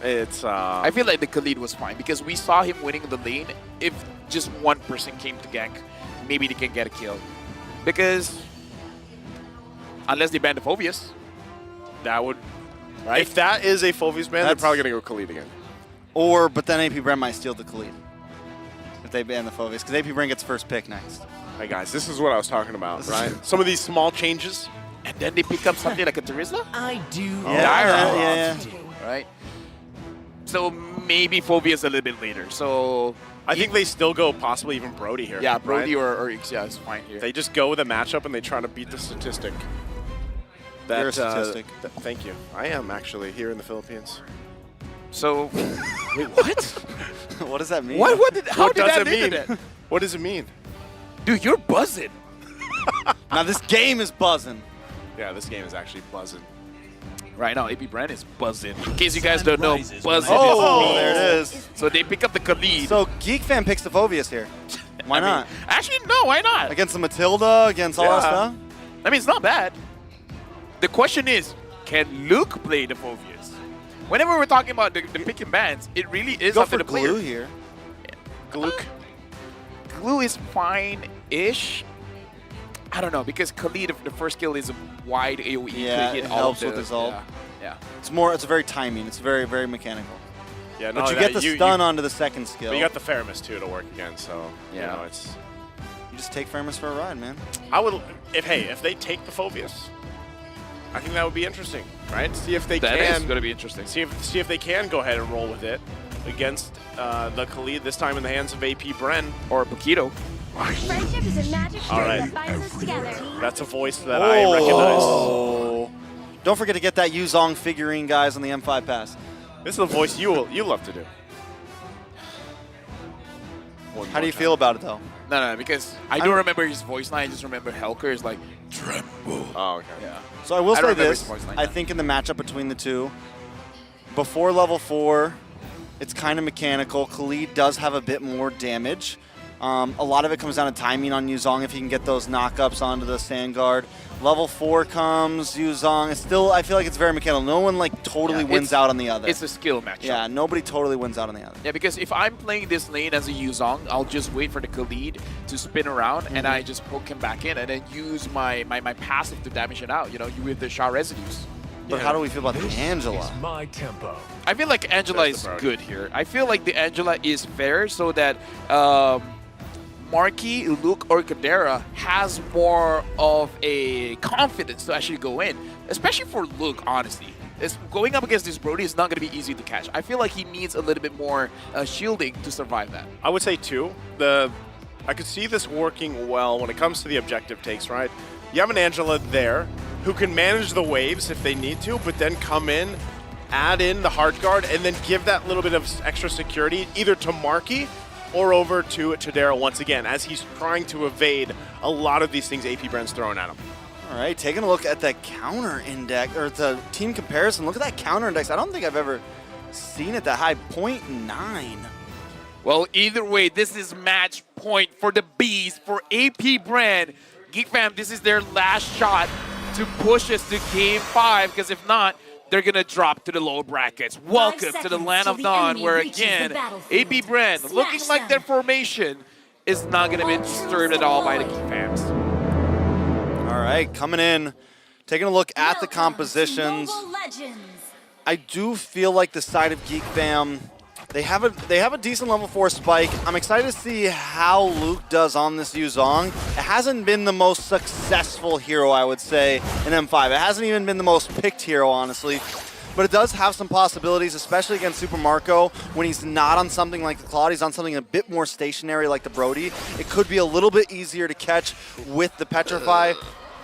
It's. I feel like the Khalid was fine because we saw him winning the lane. If just one person came to gank, maybe they can get a kill. Because unless they ban the Phobius, that would. Right? If that is a Phobius ban, they're probably gonna go Khalid again. But then APBR might steal the Khalid if they ban the Phobius, because APBR gets first pick next. Hey guys, this is what I was talking about, right? Some of these small changes, and then they pick up something like a Terizla. I do. Yeah. Right. So maybe Phobius a little bit later. So I think they still go possibly even Brody here. Yeah, Brody right? or Ixia is fine here. They just go with a matchup and they try to beat the statistic. You're a statistic. Thank you. I am actually here in the Philippines. So, wait, what? What does that mean? How did that mean? What does it mean? Dude, you're buzzing. Now this game is buzzing. Yeah, this game is actually buzzing. Right now, AP Bren is buzzing. In case you guys don't know, buzzing Oh, is there it is. So they pick up the Khalid. So Geek Fam picks the Phobius here. Why not? Actually, no, why not? Against the Matilda, against all that stuff? I mean, it's not bad. The question is, can Luke play the Phobius? Whenever we're talking about the picking bands, it really is Go up to for the player. Glue here. Gluck. Glue is fine-ish. I don't know, because Khalid, the first skill is a wide AoE. Yeah, hit it all helps of with his ult. Yeah. It's very timing. It's very, very mechanical. Yeah, But you get the stun onto the second skill. But you got the Faramis too to work against, so yeah. you know it's. You just take Faramis for a ride, man. I would, if they take the Phobius, I think that would be interesting, right? See if they can. That is going to be interesting. See if they can go ahead and roll with it against the Khalid, this time in the hands of AP Bren or Paquito. Friendship is a magic All string right. that binds us together. That's a voice that I recognize. Oh. Don't forget to get that Yuzong figurine, guys, on the M5 pass. This is a voice you love to do. How do you feel about it, though? No, because I don't remember his voice line. I just remember Helker is like, tremble. Oh, okay. Yeah. So I will say don't remember this. his voice line I now. think in the matchup between the two, before level 4, it's kind of mechanical. Khalid does have a bit more damage. A lot of it comes down to timing on Yuzong if he can get those knockups onto the sand guard. Level 4 comes, Yuzong. It's still, I feel like it's very mechanical. No one like totally wins out on the other. It's a skill matchup. Yeah, nobody totally wins out on the other. Yeah, because if I'm playing this lane as a Yuzong, I'll just wait for the Khalid to spin around and I just poke him back in and then use my passive to damage it out, you know, with the Sha residues. But how do we feel about the Angela? My tempo. I feel like Angela is good here. I feel like the Angela is fair so that Marky, Luke, or Kadera has more of a confidence to actually go in, especially for Luke, honestly. Going up against this Brody is not going to be easy to catch. I feel like he needs a little bit more shielding to survive that. I would say too, I could see this working well when it comes to the objective takes, right? You have an Angela there who can manage the waves if they need to, but then come in, add in the hard guard, and then give that little bit of extra security either to Marky or over to Tadera once again, as he's trying to evade a lot of these things AP Bren's throwing at him. All right, taking a look at the counter index, or the team comparison. Look at that counter index. I don't think I've ever seen it that high, 0.9. Well, either way, this is match point for the Bees, for AP Bren. Geek Fam, this is their last shot to push us to Game 5, because if not, they're going to drop to the lower brackets. Welcome to the Land of Dawn, where again, AP Bren, looking like their formation is not going to be disturbed at all by the Geek Fams. All right, coming in, taking a look at the compositions. I do feel like the side of Geek Fam, they have a decent level 4 spike. I'm excited to see how Luke does on this Yuzong. It hasn't been the most successful hero, I would say, in M5. It hasn't even been the most picked hero, honestly. But it does have some possibilities, especially against Super Marco. When he's not on something like the Claude, he's on something a bit more stationary like the Brody. It could be a little bit easier to catch with the Petrify. Yep.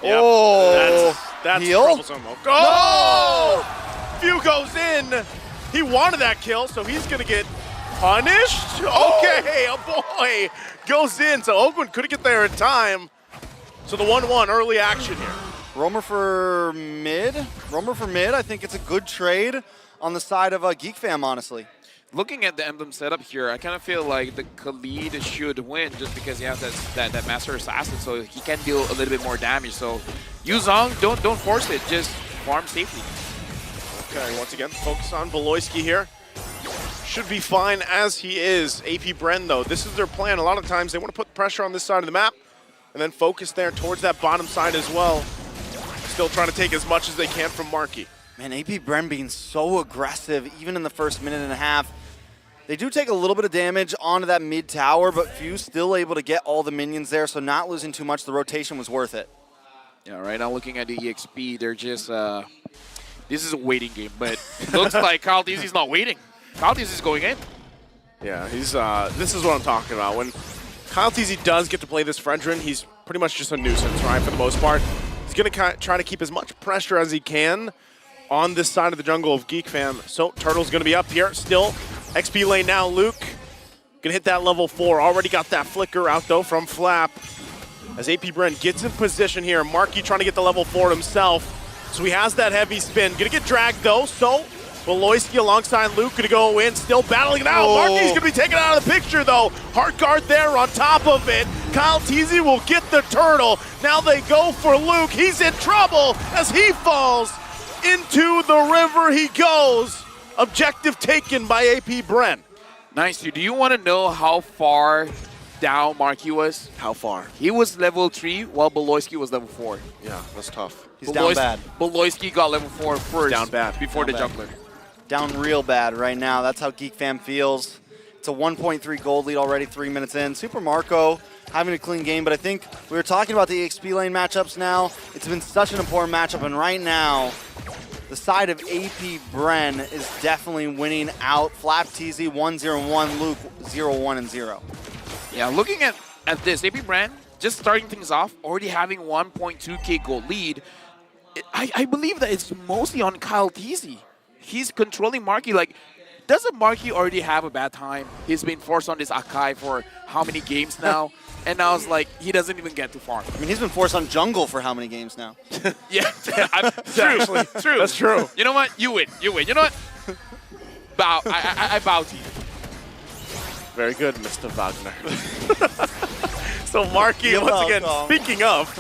Oh, that's heal? troublesome. Oh! Few goes in. He wanted that kill, so he's going to get punished. Okay, a boy goes in. So Oakland couldn't get there in time. So the 1-1 early action here. Roamer for mid. I think it's a good trade on the side of Geek Fam, honestly. Looking at the emblem setup here, I kind of feel like the Khalid should win just because he has that Master Assassin, so he can deal a little bit more damage. So Yuzong, don't force it, just farm safely. Okay, once again, focus on Beloyski here. should be fine as he is. AP Bren, though, this is their plan. A lot of times they want to put pressure on this side of the map and then focus there towards that bottom side as well. Still trying to take as much as they can from Marky. Man, AP Bren being so aggressive, even in the first minute and a half. They do take a little bit of damage onto that mid tower, but Fuse still able to get all the minions there, so not losing too much. The rotation was worth it. Yeah, right now looking at the EXP, they're just, this is a waiting game, but it looks like Kyle Teasy's not waiting. Kyle Teasy's going in. Yeah, he's. This is what I'm talking about. When Kyle Teasy does get to play this Fredrin, he's pretty much just a nuisance, right, for the most part. He's going to try to keep as much pressure as he can on this side of the jungle of Geek Fam. So Turtle's going to be up here still. XP lane now, Luke. Gonna hit that level 4. Already got that flicker out though from Flap. As AP Bren gets in position here. Marky trying to get the level 4 himself. So he has that heavy spin. Gonna get dragged though, so Beloyski alongside Luke gonna go in, still battling it out. Marky's gonna be taken out of the picture though. Heart guard there on top of it. Kyle Teasy will get the turtle. Now they go for Luke. He's in trouble as he falls into the river he goes. Objective taken by AP Bren. Nice, dude. Do you want to know how far down Marky was? How far? He was level 3 while Beloyski was level 4. Yeah, that's tough. He's down bad. Beloyski got level 4 first. Down bad. Before Down the bad. jungler. Down real bad right now. That's how Geek Fam feels. It's a 1.3 gold lead already 3 minutes in. Super Marco having a clean game, but I think we were talking about the EXP lane matchups now. It's been such an important matchup, and right now, the side of AP Bren is definitely winning out. Flap TZ 1-0-1, Luke 0-1-0. Yeah, looking at this, AP Bren just starting things off, already having 1.2k gold lead. I believe that it's mostly on Kyle Teasy. He's controlling Marky. Like, doesn't Marky already have a bad time? He's been forced on this Akai for how many games now? And now it's like he doesn't even get to farm. I mean, he's been forced on jungle for how many games now? Yeah, true. True. That's true. You know what? You win. You win. You know what? Bow. I bow to you. Very good, Mr. Wagner. So Marky, You're once again, welcome. speaking of,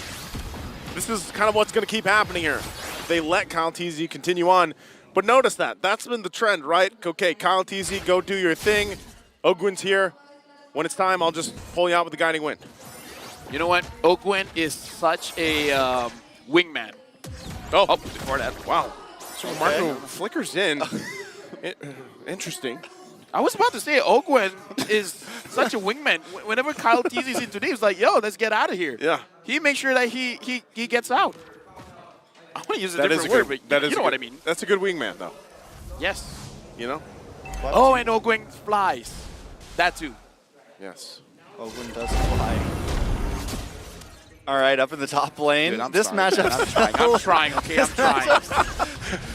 this is kind of what's going to keep happening here. They let Kyle Teasy continue on. But notice that. That's been the trend, right? Okay, Kyle Teasy, go do your thing. Ogwin's here. When it's time, I'll just pull you out with the guiding wind. You know what? Ogwen is such a wingman. Oh, Before that. wow. So Marco flickers in. Interesting. I was about to say Ogwen is such a wingman. Whenever Kyle Teasy's in today, he's like, yo, let's get out of here. Yeah. He makes sure that he gets out. I want to use a different word, but you know what I mean. That's a good wingman, though. Yes. You know? Oh, and Ogwen flies. That too. Yes. Ogwen does fly. All right, up in the top lane. Dude, I'm this sorry. matchup. I'm trying, okay? I'm trying.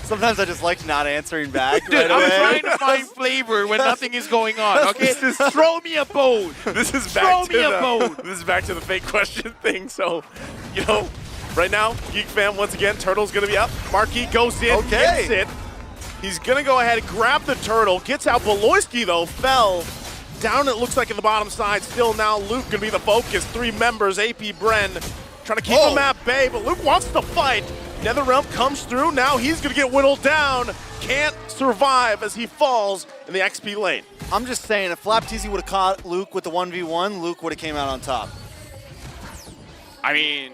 Sometimes I just like not answering back. Dude, right I'm away. trying to find flavor when nothing is going on, okay? Throw me a bone. This is Throw back to me a bone. this is back to the fake question thing. So, you know, right now, Geek Fam once again, Turtle's gonna be up. Marky goes in, Okay. gets it. He's gonna go ahead and grab the turtle. Gets out. Beloyski though fell down. It looks like in the bottom side. Still now Luke gonna be the focus. 3 members. AP Bren trying to keep him at bay, but Luke wants to fight. NetherRealm comes through. Now he's gonna get whittled down. Can't survive as he falls in the XP lane. I'm just saying, if Flap TZ would have caught Luke with the 1v1, Luke would have came out on top. I mean,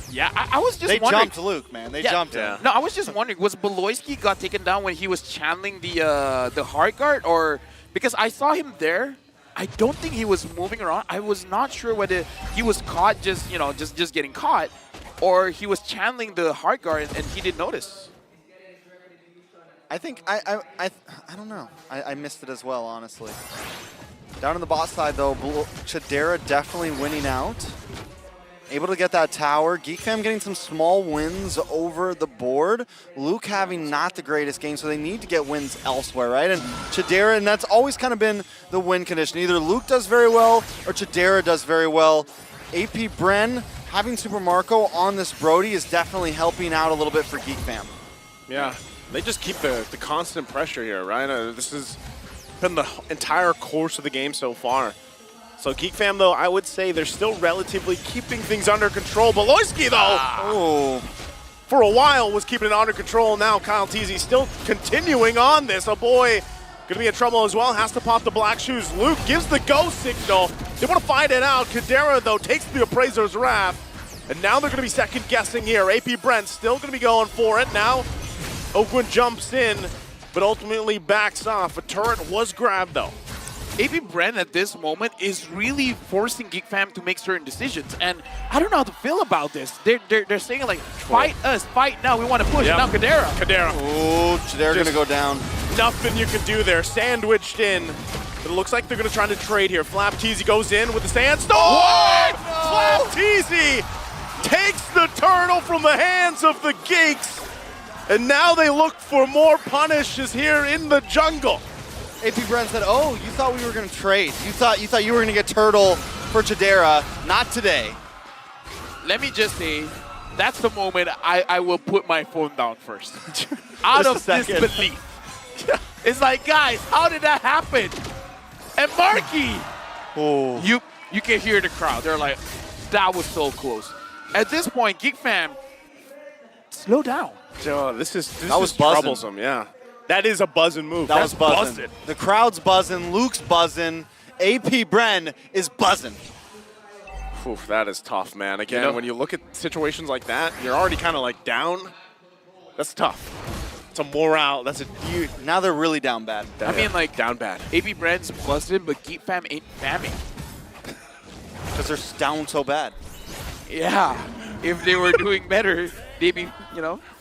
yeah, I was just They wondering. jumped Luke, man. They Yeah. jumped Yeah. him. No, I was just wondering, was Beloyski got taken down when he was channeling the hard guard, or because I saw him there, I don't think he was moving around. I was not sure whether he was caught just getting caught, or he was channeling the hard guard and he didn't notice. I think I don't know. I missed it as well, honestly. Down on the bot side though, Chidera definitely winning out. Able to get that tower. Geek Fam getting some small wins over the board. Luke having not the greatest game, so they need to get wins elsewhere, right? And Chidera, and that's always kind of been the win condition. Either Luke does very well or Chidera does very well. AP Bren having Super Marco on this Brody is definitely helping out a little bit for Geek Fam. Yeah, they just keep the constant pressure here, right? This has been the entire course of the game so far. So Geek Fam, though, I would say they're still relatively keeping things under control. Beloyski, though, Oh, for a while was keeping it under control. Now Kyle Teasy still continuing on this. Oh boy, Gonna be in trouble as well, has to pop the black shoes. Luke gives the go signal. They want to fight it out. Kadera, though, takes the Appraiser's Wrath. And now they're gonna be second guessing here. AP Brent still gonna be going for it. Now, Oakwood jumps in, but ultimately backs off. A turret was grabbed, though. AP Bren at this moment is really forcing Geek Fam to make certain decisions, and I don't know how to feel about this. They're saying like, fight us, fight now, we want to push. Yep. Now Kadera. Oh, they're going to go down. Nothing you can do there, sandwiched in. But it looks like they're gonna try to trade here. Flap Teasy goes in with the sandstorm! What? Flap Teasy takes the turtle from the hands of the Geeks, and now they look for more punishes here in the jungle. AP Bren said, oh, you thought we were going to trade. You thought you were going to get Turtle for Chidera. Not today. Let me just say, that's the moment I will put my phone down first. Out of disbelief. It's like, guys, how did that happen? And Marky, you can hear the crowd. They're like, that was so close. At this point, Geek Fam, slow down. Oh, this is was buzzing. troublesome, yeah. That is a buzzing move. That was That's buzzing. The crowd's buzzing. Luke's buzzing. AP Bren is buzzing. Oof, that is tough, man. Again, You know- when you look at situations like that, you're already kind of like down. That's tough. It's a morale. That's a Now they're really down bad. I mean, like, down bad. AP Bren's busted, but Geek Fam ain't famming. Because they're down so bad. Yeah, if they were doing better, they'd be,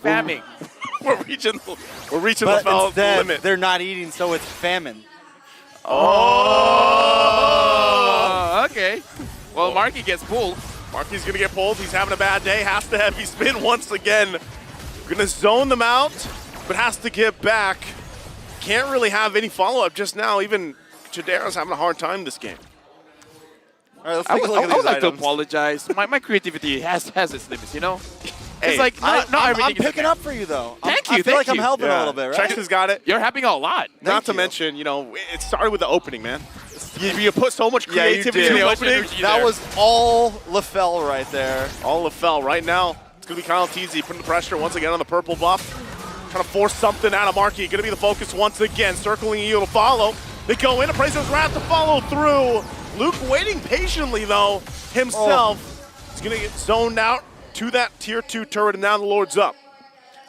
famming. We're reaching the But foul instead, limit. they're not eating, so it's famine. Oh, okay. Well, Marky gets pulled. Marky's gonna get pulled. He's having a bad day. Has to heavy spin once again. Gonna zone them out, but has to get back. Can't really have any follow-up just now. Even Chidera's having a hard time this game. All right, let's I take would, a look I at would these like to items. apologize. My creativity has its limits, Hey, it's like not I'm everything is picking up for you, though. Thank I you, feel thank like I'm you. helping a little bit, right? Trex has got it. You're helping a lot. Not to you. mention, it started with the opening, man. You put so much Yeah, you creativity did. in the Too much opening. energy. That there. was all LaFell right there. All of fell right now. It's gonna be Kyle Teasy putting the pressure once again on the purple buff. Trying to force something out of Marky. Gonna be the focus once again. Circling you to follow. They go in. Appraiser's Wrath to follow through. Luke waiting patiently though himself. He's gonna get zoned out to that tier 2 turret, and now the Lord's up.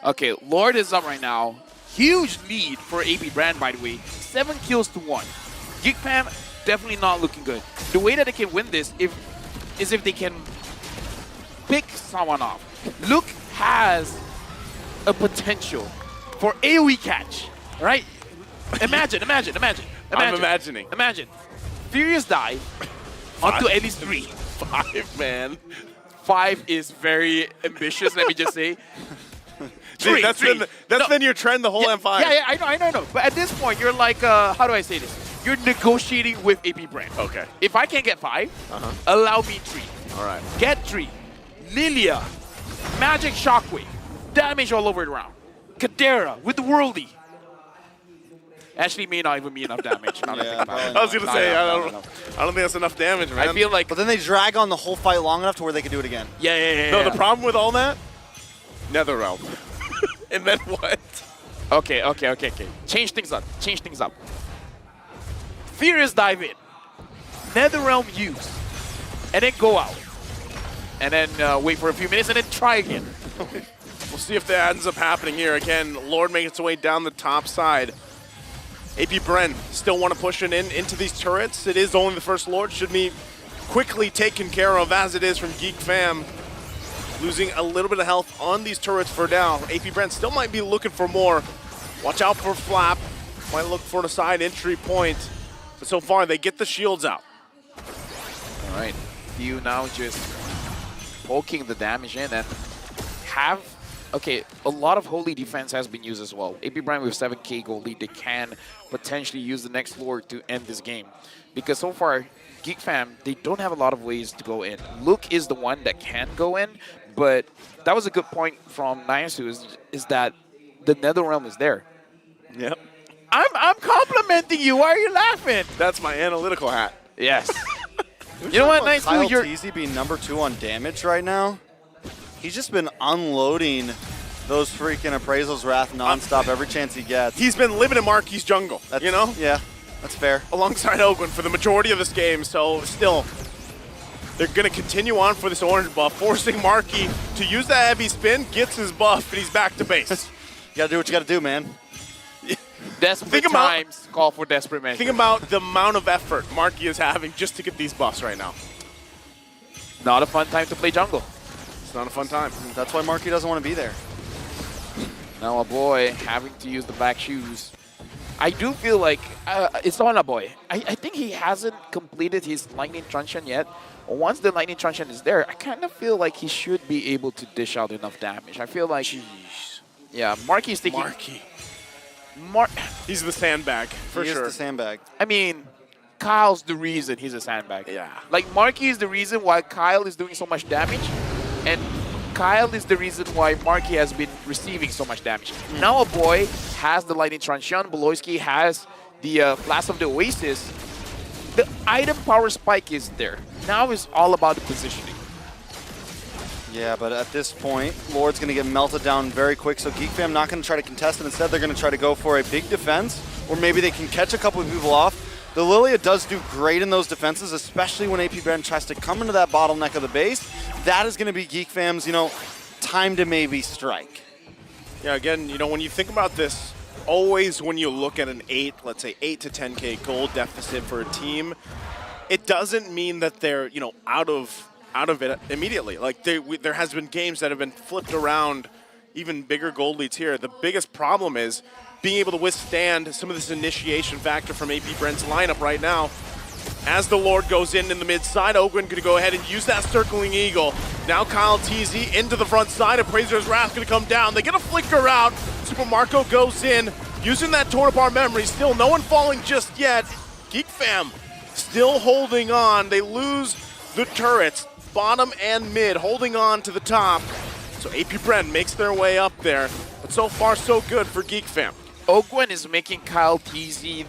Okay, Lord is up right now. Huge lead for AP Brand, by the way. 7 kills to 1. Geek Fam definitely not looking good. The way that they can win this is if they can pick someone off. Luke has a potential for AoE catch, right? Imagine. I'm imagining. Imagine. Furious dive onto at least 3. 5, man. 5 is very ambitious, let me just say. Dude, that's been your trend the whole M5. Yeah, I know. But at this point, you're like, how do I say this? You're negotiating with AP Brand. Okay. If I can't get 5, allow me 3. All right. Get 3. Lilia, Magic Shockwave, damage all over the round. Kadera with the Worldy. Actually, may not even be enough damage. Now that I think about it. I was gonna say, I don't think that's enough damage, man. I feel like, But then they drag on the whole fight long enough to where they can do it again. yeah. No, the problem with all that, Netherrealm. And then what? Okay. Change things up. Furious dive in. Netherrealm use. And then go out. And then wait for a few minutes and then try again. We'll see if that ends up happening here. Again, Lord making its way down the top side. AP Bren still want to push it into these turrets. It is only the first Lord. Should be quickly taken care of as it is from Geek Fam. Losing a little bit of health on these turrets for now. AP Bren still might be looking for more. Watch out for Flap. Might look for a side entry point. But so far, they get the shields out. All right. You now just poking the damage in and have... Okay, a lot of holy defense has been used as well. AP Bren with 7k gold lead, they can potentially use the next Lord to end this game. Because so far, Geek Fam, they don't have a lot of ways to go in. Luke is the one that can go in, but that was a good point from Nyasu is that the Netherrealm is there. Yep. I'm complimenting you. Why are you laughing? That's my analytical hat. Yes. You know what, Nyasu? Kyle You're... Teasy being number 2 on damage right now. He's just been unloading those freaking appraisals wrath nonstop every chance he gets. He's been living in Marky's jungle, you know? Yeah, that's fair. Alongside Ogwen for the majority of this game, so still, they're going to continue on for this orange buff, forcing Marky to use that heavy spin, gets his buff, and he's back to base. You gotta do what you gotta do, man. Desperate times call for desperate measures. Think about the amount of effort Marky is having just to get these buffs right now. Not a fun time to play jungle. It's not a fun time. That's why Marky doesn't want to be there. Now a boy having to use the black shoes. I do feel like it's on a boy. I think he hasn't completed his lightning truncheon yet. Once the lightning truncheon is there, I kind of feel like he should be able to dish out enough damage. I feel like, yeah, Marky's taking. Marky. He's the sandbag, for sure. He is the sandbag. I mean, Kyle's the reason he's a sandbag. Yeah. Like, Marky is the reason why Kyle is doing so much damage, and Kyle is the reason why Marky has been receiving so much damage. Now a boy has the lightning truncheon, Beloyski has the Blast of the Oasis. The item power spike is there. Now it's all about the positioning. Yeah, but at this point, Lord's going to get melted down very quick, so Geek Fam not going to try to contest it. Instead, they're going to try to go for a big defense, or maybe they can catch a couple of people off. The Lilia does do great in those defenses, especially when APBR tries to come into that bottleneck of the base. That is going to be Geek Fam's, time to maybe strike. Yeah, again, when you think about this, always when you look at an let's say 8 to 10K gold deficit for a team, it doesn't mean that they're, out of it immediately. Like, there has been games that have been flipped around, even bigger gold leads here. The biggest problem is being able to withstand some of this initiation factor from AP Bren's lineup right now. As the Lord goes in the mid side, Ogwen going to go ahead and use that circling eagle. Now Kyle TZ into the front side. Appraiser's Wrath going to come down. They get a flicker out. Super Marco goes in, using that torn apart memory. Still no one falling just yet. Geek Fam still holding on. They lose the turrets, bottom and mid, holding on to the top. So AP Bren makes their way up there. But so far, so good for Geek Fam. Ogwen is making Kyle TZ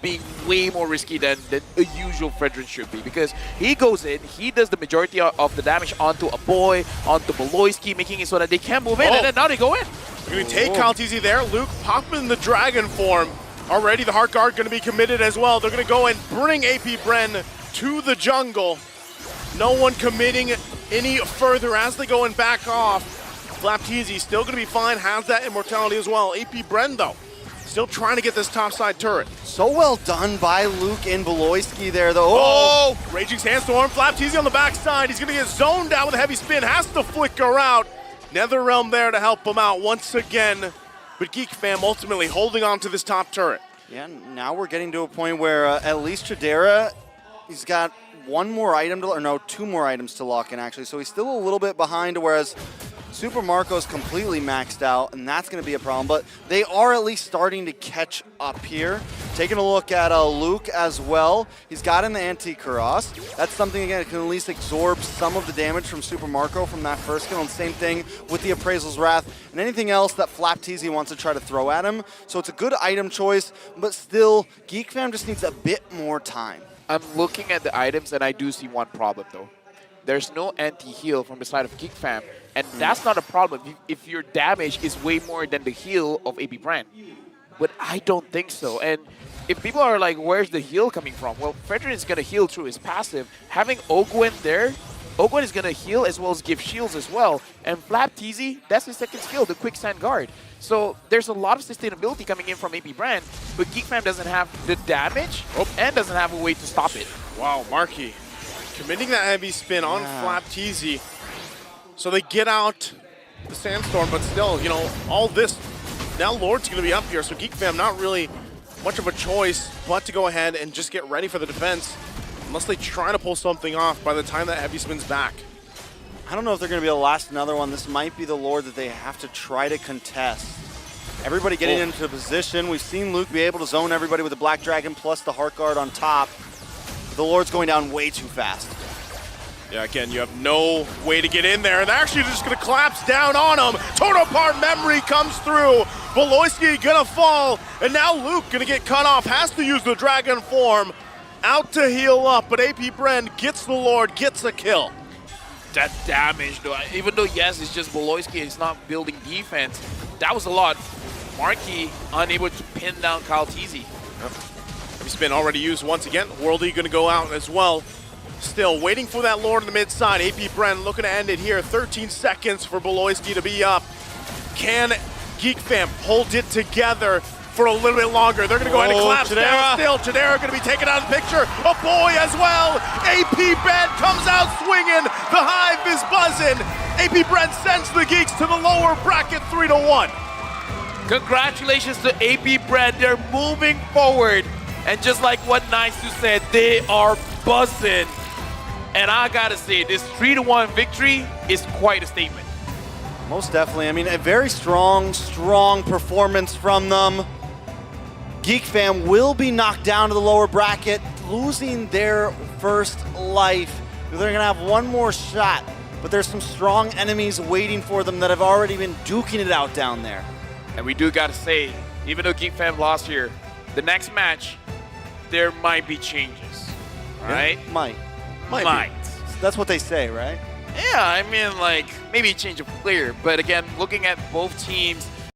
being way more risky than a usual Fredrin should be, because he goes in, he does the majority of the damage onto a boy, onto Beloyski, making it so that they can't move in, and then now they go in. They're going to take Kyle TZ there. Luke popping the dragon form. Already the Heart Guard going to be committed as well. They're going to go and bring AP Bren to the jungle. No one committing any further as they go and back off. Flap TZ still going to be fine, has that immortality as well. AP Bren, though, still trying to get this topside turret. So well done by Luke and Beloyski there, though. Oh! Raging Sandstorm, Flap TZ on the backside. He's going to get zoned out with a heavy spin, has to flicker out. NetherRealm there to help him out once again. But Geek Fam ultimately holding on to this top turret. Yeah, now we're getting to a point where at least Tradera, he's got one more item to, or no, 2 more items to lock in actually. So he's still a little bit behind, whereas Super Marco's completely maxed out, and that's going to be a problem. But they are at least starting to catch up here. Taking a look at Luke as well. He's got in the anti-Karas. That's something, again, that can at least absorb some of the damage from Super Marco from that first kill. And same thing with the Appraisal's Wrath and anything else that Flap TZ wants to try to throw at him. So it's a good item choice, but still, Geek Fam just needs a bit more time. I'm looking at the items, and I do see one problem, though. There's no anti-heal from the side of Geek Fam, and that's not a problem if your damage is way more than the heal of AP Bren. But I don't think so. And if people are like, where's the heal coming from? Well, Fredrin is going to heal through his passive. Having Ogwen there, Ogwen is going to heal as well as give shields as well. And Flap TZ, that's his second skill, the Quicksand Guard. So there's a lot of sustainability coming in from AP Bren, but Geek Fam doesn't have the damage and doesn't have a way to stop it. Wow, Marky committing that heavy spin on Flap TZ. So they get out the Sandstorm, but still, all this, now Lord's going to be up here, so Geek Fam not really much of a choice but to go ahead and just get ready for the defense, unless they try to pull something off by the time that heavy spin's back. I don't know if they're going to be able to last another one. This might be the Lord that they have to try to contest. Everybody getting into position. We've seen Luke be able to zone everybody with the Black Dragon plus the Heart Guard on top. The Lord's going down way too fast. Yeah, again, you have no way to get in there, and they're actually just going to collapse down on him. Total Apart Memory comes through. Beloyski going to fall, and now Luke going to get cut off. Has to use the Dragon form. Out to heal up, but AP Bren gets the Lord, gets a kill. that damage, though. Even though, yes, it's just Boloyski, it's not building defense. That was a lot. Markey unable to pin down Kyle Teasy. Heavy spin already used once again. Worldy going to go out as well. Still waiting for that Lord in the mid side. AP Bren looking to end it here. 13 seconds for Boloyski to be up. Can Geek Fam hold it together for a little bit longer? They're going to go ahead and collapse down still. Chidera going to be taken out of the picture. A boy as well. AP Bren comes out swinging. The Hive is buzzing. AP Bren sends the Geeks to the lower bracket 3-1. Congratulations to AP Bren. They're moving forward. And just like what Nice2 said, they are buzzing. And I gotta say, this 3-1 victory is quite a statement. Most definitely. I mean, a very strong performance from them. Geek Fam will be knocked down to the lower bracket, losing their first life. They're gonna have one more shot, but there's some strong enemies waiting for them that have already been duking it out down there. And we do gotta say, even though Geek Fam lost here, the next match, there might be changes, right? Might. That's what they say, right? Yeah, I mean, like, maybe change of player. But again, looking at both teams,